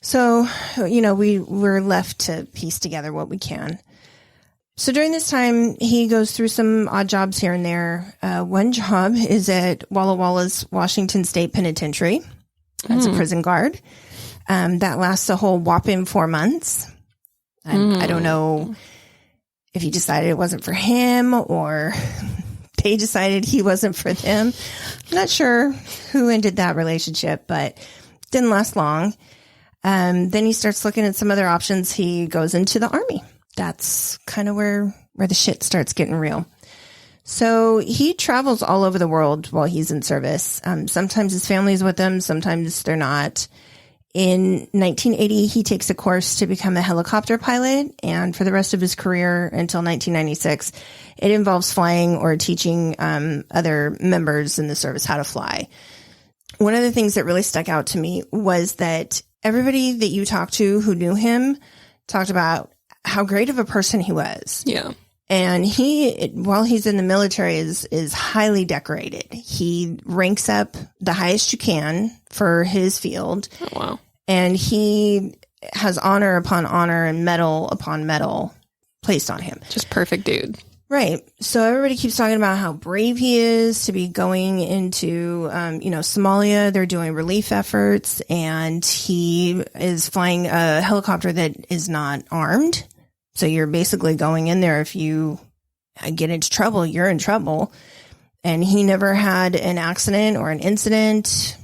So, we're left to piece together what we can. So during this time, he goes through some odd jobs here and there. One job is at Walla Walla's Washington State Penitentiary as a prison guard. That lasts a whole whopping 4 months. I don't know if he decided it wasn't for him or they decided he wasn't for them. I'm not sure who ended that relationship, but it didn't last long. Then he starts looking at some other options. He goes into the Army. That's kind of where the shit starts getting real. So he travels all over the world while he's in service. Sometimes his family's with him. Sometimes they're not. In 1980, he takes a course to become a helicopter pilot. And for the rest of his career until 1996, it involves flying or teaching other members in the service how to fly. One of the things that really stuck out to me was that everybody that you talked to who knew him talked about how great of a person he was. Yeah. And while he's in the military, is highly decorated. He ranks up the highest you can for his field. Oh, wow. And he has honor upon honor and medal upon medal placed on him. Just perfect dude. Right. So everybody keeps talking about how brave he is to be going into, Somalia. They're doing relief efforts, and he is flying a helicopter that is not armed. So you're basically going in there. If you get into trouble, you're in trouble. And he never had an accident or an incident.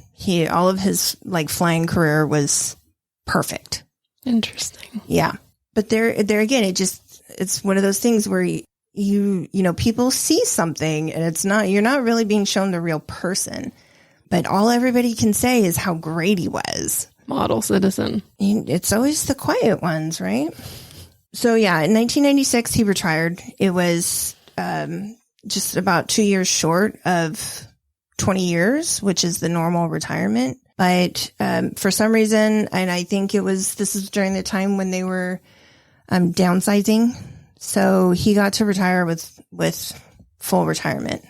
All of his flying career was perfect. Interesting. Yeah. But there again, it's one of those things where people see something and you're not really being shown the real person, but all everybody can say is how great he was. Model citizen. It's always the quiet ones, right? So yeah, in 1996, he retired. It was just about 2 years short of 20 years, which is the normal retirement. But for some reason, and I think this is during the time when they were downsizing. So he got to retire with full retirement,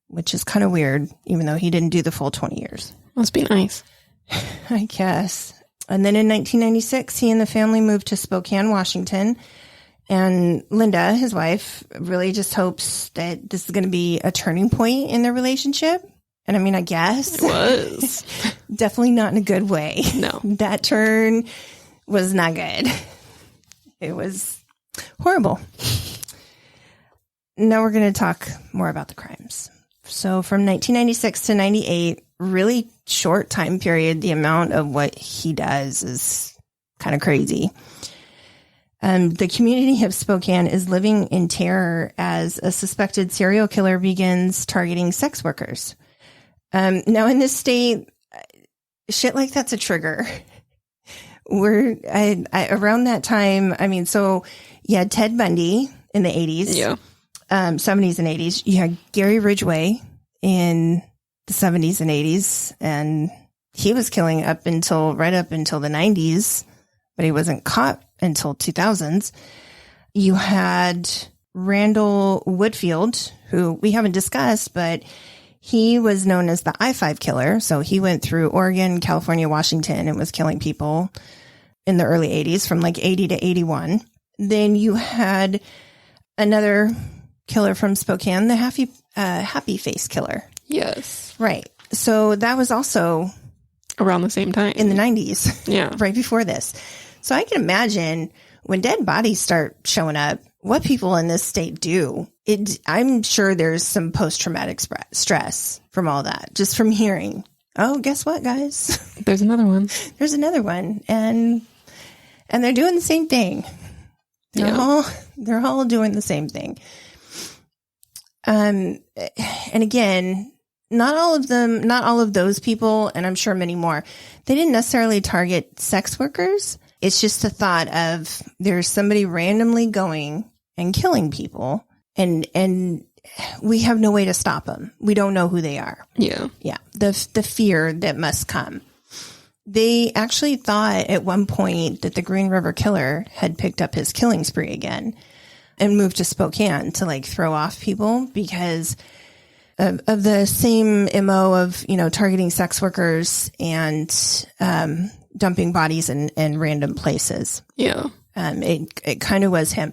which is kind of weird, even though he didn't do the full 20 years. Must be nice. I guess. And then in 1996, he and the family moved to Spokane, Washington. And Linda, his wife, really just hopes that this is going to be a turning point in their relationship. And I mean, I guess. It was. Definitely not in a good way. No. That turn was not good. It was horrible. Now we're going to talk more about the crimes. So from 1996 to 98, really short time period, the amount of what he does is kind of crazy. The community of Spokane is living in terror as a suspected serial killer begins targeting sex workers. Now in this state, shit like that's a trigger. Around that time, so you had Ted Bundy in the 80s, 70s and 80s. You had Gary Ridgway in the 70s and 80s, and he was killing right up until the 90s, but he wasn't caught until 2000s. You had Randall Woodfield, who we haven't discussed, but he was known as the I-5 killer. So he went through Oregon, California, Washington, and was killing people in the early 80s from 80 to 81. Then you had another killer from Spokane, the Happy Face killer. Yes. Right. So that was also around the same time in the 90s. Yeah. Right before this. So I can imagine when dead bodies start showing up, what people in this state do. I'm sure there's some post-traumatic stress from all that, just from hearing, oh, guess what, guys? There's another one. There's another one. And they're doing the same thing. They're all doing the same thing. And again, not all of those people, and I'm sure many more, they didn't necessarily target sex workers. It's just the thought of there's somebody randomly going and killing people, and we have no way to stop them. We don't know who they are. Yeah. Yeah. The fear that must come. They actually thought at one point that the Green River Killer had picked up his killing spree again and moved to Spokane to throw off people, because of the same MO of, targeting sex workers and dumping bodies in random places. Yeah. It kind of was him.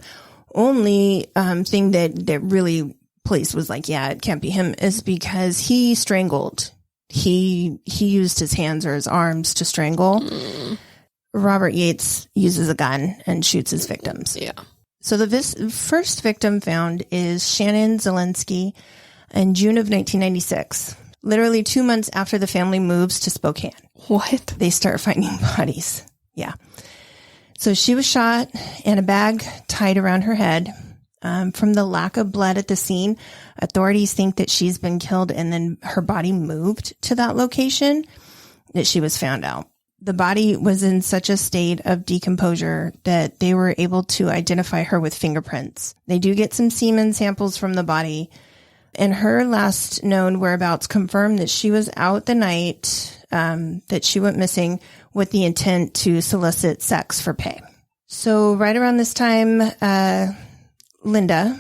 Only thing that really police was like, yeah, it can't be him, is because he strangled. He used his hands or his arms to strangle. Robert Yates uses a gun and shoots his victims. Yeah. So the first victim found is Shannon Zielinski in June of 1996, literally 2 months after the family moves to Spokane. What? They start finding bodies. Yeah. So she was shot and a bag tied around her head. From the lack of blood at the scene, authorities think that she's been killed and then her body moved to that location that she was found out. The body was in such a state of decomposure that they were able to identify her with fingerprints. They do get some semen samples from the body, and her last known whereabouts confirmed that she was out the night that she went missing with the intent to solicit sex for pay. So right around this time, Linda,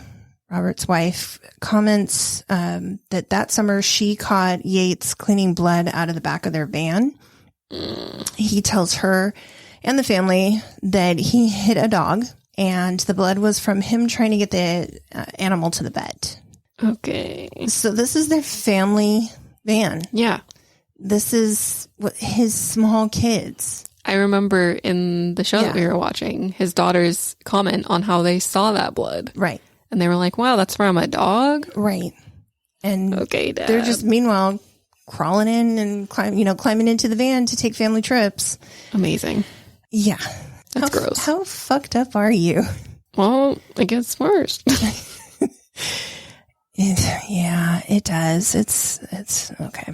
Robert's wife, comments that summer she caught Yates cleaning blood out of the back of their van. He tells her and the family that he hit a dog and the blood was from him trying to get the animal to the vet. Okay. So this is their family van. Yeah. This is his small kids. I remember in the show that we were watching, his daughters comment on how they saw that blood. Right. And they were like, wow, that's from a dog? Right. And okay, Dad. They're just, meanwhile, crawling in and climbing into the van to take family trips. Amazing. Yeah. That's gross. How fucked up are you? Well, it gets worse. It does. It's okay.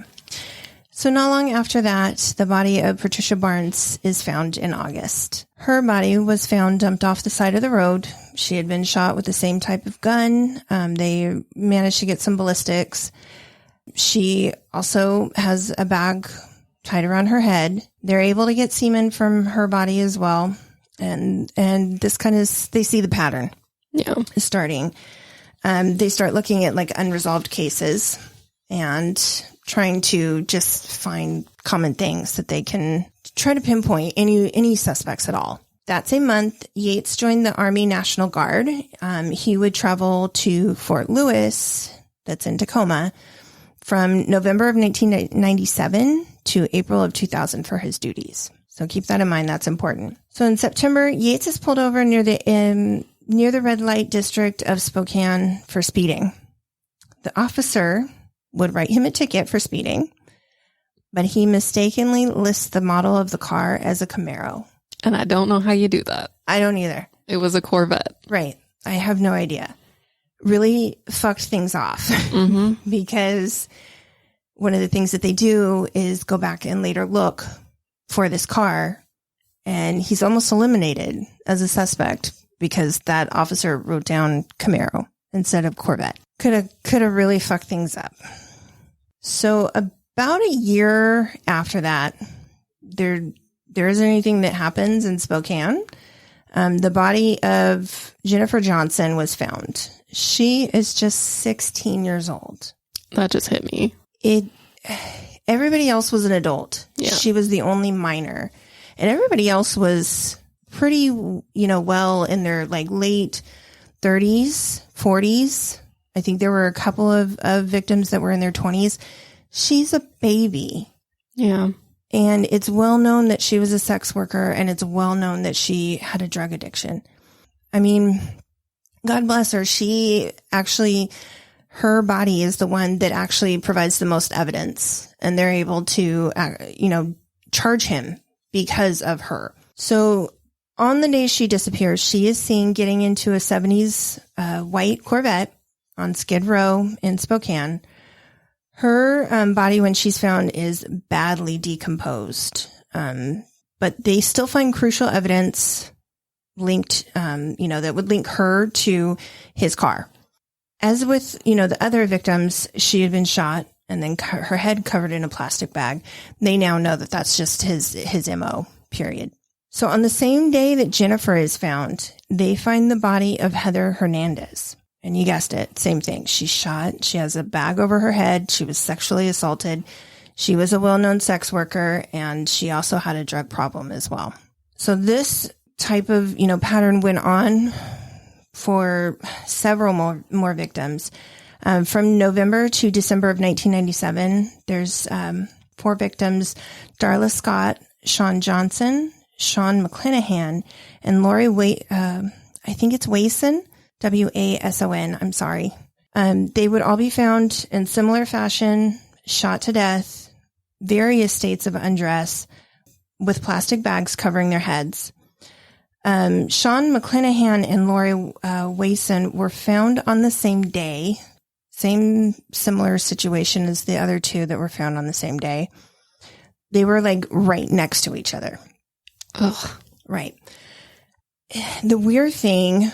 So not long after that, the body of Patricia Barnes is found in August. Her body was found dumped off the side of the road. She had been shot with the same type of gun. They managed to get some ballistics. She also has a bag tied around her head. They're able to get semen from her body as well. And this they see the pattern. Yeah. Starting. They start looking at like unresolved cases and trying to just find common things that they can try to pinpoint any suspects at all. That same month, Yates joined the Army National Guard. He would travel to Fort Lewis, that's in Tacoma, from November of 1997 to April of 2000 for his duties. So keep that in mind. That's important. So in September, Yates is pulled over near the red light district of Spokane for speeding. The officer would write him a ticket for speeding, but he mistakenly lists the model of the car as a Camaro. And I don't know how you do that. I don't either. It was a Corvette. Right. I have no idea. Really fucked things off because one of the things that they do is go back and later look for this car, and he's almost eliminated as a suspect because that officer wrote down Camaro instead of Corvette. Could have really fucked things up. So about a year after that, there isn't anything that happens in Spokane. The body of Jennifer Johnson was found. She is just 16 years old. That just hit me. Everybody else was an adult. Yeah. She was the only minor. And everybody else was pretty, well in their like late 30s, 40s. I think there were a couple of victims that were in their 20s. She's a baby. Yeah. And it's well known that she was a sex worker, and it's well known that she had a drug addiction. I mean, God bless her. Her body is the one that actually provides the most evidence, and they're able to, charge him because of her. So on the day she disappears, she is seen getting into a 70s white Corvette on Skid Row in Spokane. Her body, when she's found, is badly decomposed. But they still find crucial evidence linked, that would link her to his car. As with, the other victims, she had been shot and then her head covered in a plastic bag. They now know that that's just his MO, period. So on the same day that Jennifer is found, they find the body of Heather Hernandez. And you guessed it, same thing. She's shot. She has a bag over her head. She was sexually assaulted. She was a well-known sex worker, and she also had a drug problem as well. So this type of, pattern went on for several more victims. From November to December of 1997, there's 4 victims: Darla Scott, Sean Johnson, Sean McClanahan, and Lori I think it's Wason, Wason, I'm sorry. They would all be found in similar fashion, shot to death, various states of undress, with plastic bags covering their heads. Sean McClanahan and Lori Wason were found on the same day. Same similar situation as the other 2 that were found on the same day. They were like right next to each other. Ugh. Right. The weird thing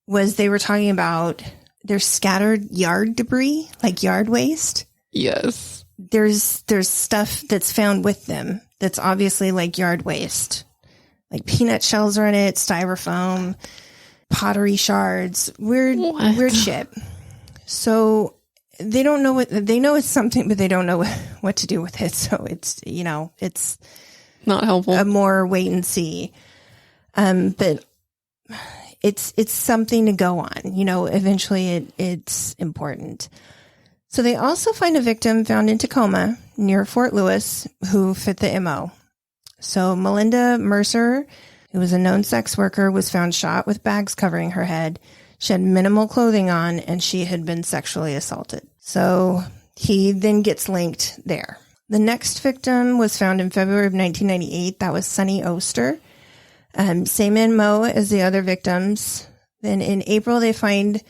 was they were talking about their scattered yard debris, like yard waste. Yes. There's stuff that's found with them that's obviously like yard waste. Like peanut shells are in it, styrofoam, pottery shards, weird shit. So they don't know they know it's something, but they don't know what to do with it. So it's, it's not helpful. A more wait and see. But it's something to go on, eventually it's important. So they also find a victim found in Tacoma near Fort Lewis who fit the MO. So Melinda Mercer, who was a known sex worker, was found shot with bags covering her head. She had minimal clothing on, and she had been sexually assaulted. So he then gets linked there. The next victim was found in February of 1998. That was Sunny Oster. Same MO as the other victims. Then in April, they find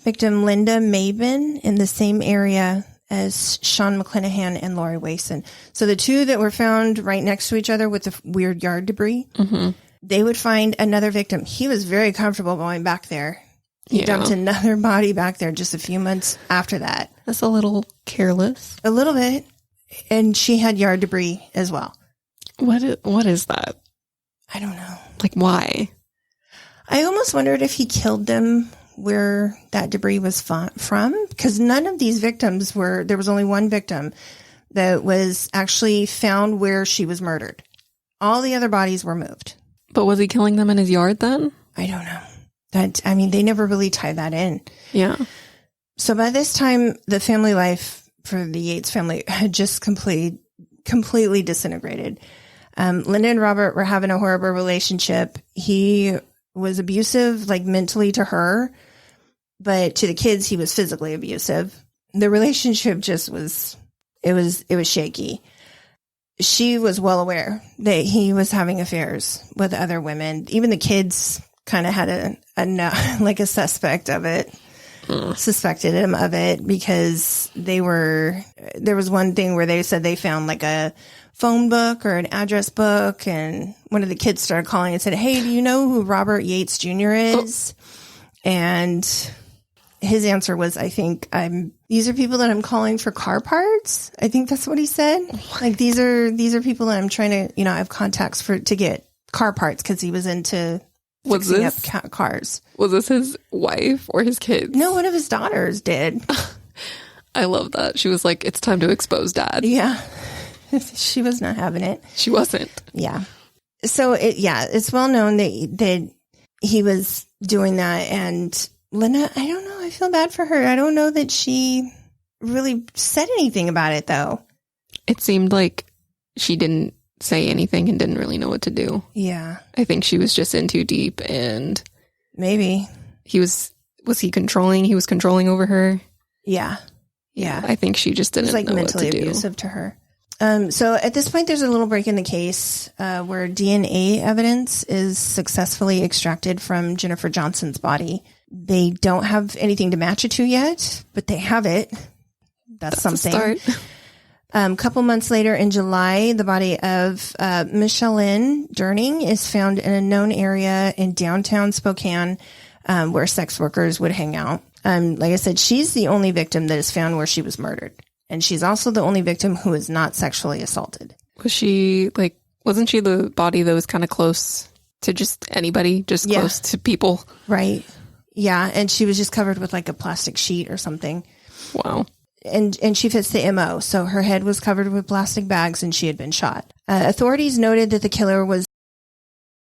victim Linda Mabin in the same area as Sean McClanahan and Lori Wason. So the 2 that were found right next to each other with the weird yard debris, they would find another victim. He was very comfortable going back there. He dumped another body back there just a few months after that. That's a little careless. A little bit. And she had yard debris as well. What is that? I don't know. Like, why? I almost wondered if he killed them where that debris was from, because none of these victims there was only one victim that was actually found where she was murdered. All the other bodies were moved. But was he killing them in his yard then? I don't know. They never really tied that in. Yeah. So by this time, the family life for the Yates family had just completely disintegrated. Linda and Robert were having a horrible relationship. He was abusive, like mentally to her, but to the kids, he was physically abusive. The relationship just was shaky. She was well aware that he was having affairs with other women. Even the kids kind of had a suspect of it, suspected him of it, because there was one thing where they said they found like a phone book or an address book, and one of the kids started calling and said, "Hey, do you know who Robert Yates Jr. is?" And his answer was, "I think these are people that I'm calling for car parts." I think that's what he said. Like, these are people that I'm trying to, I have contacts to get car parts, because he was into fixing up cars. Was this his wife or his kids? No, one of his daughters did. I love that. She was like, "It's time to expose Dad." Yeah. She was not having it. She wasn't. Yeah. So it's well known that he was doing that. And Linda, I don't know. I feel bad for her. I don't know that she really said anything about it, though. It seemed like she didn't say anything and didn't really know what to do. Yeah. I think she was just in too deep, and maybe was he controlling? He was controlling over her. Yeah. Yeah. I think she just didn't know what to do. It was like mentally abusive to her. So at this point, there's a little break in the case where DNA evidence is successfully extracted from Jennifer Johnson's body. They don't have anything to match it to yet, but they have it. That's something. A start. A couple months later, in July, the body of Micheline Durning is found in a known area in downtown Spokane where sex workers would hang out. Like I said, she's the only victim that is found where she was murdered. And she's also the only victim who is not sexually assaulted. Was she, wasn't she the body that was kind of close to just anybody, just close to people? Right. Yeah, and she was just covered with like a plastic sheet or something. Wow. And she fits the MO. So her head was covered with plastic bags and she had been shot. Authorities noted that the killer was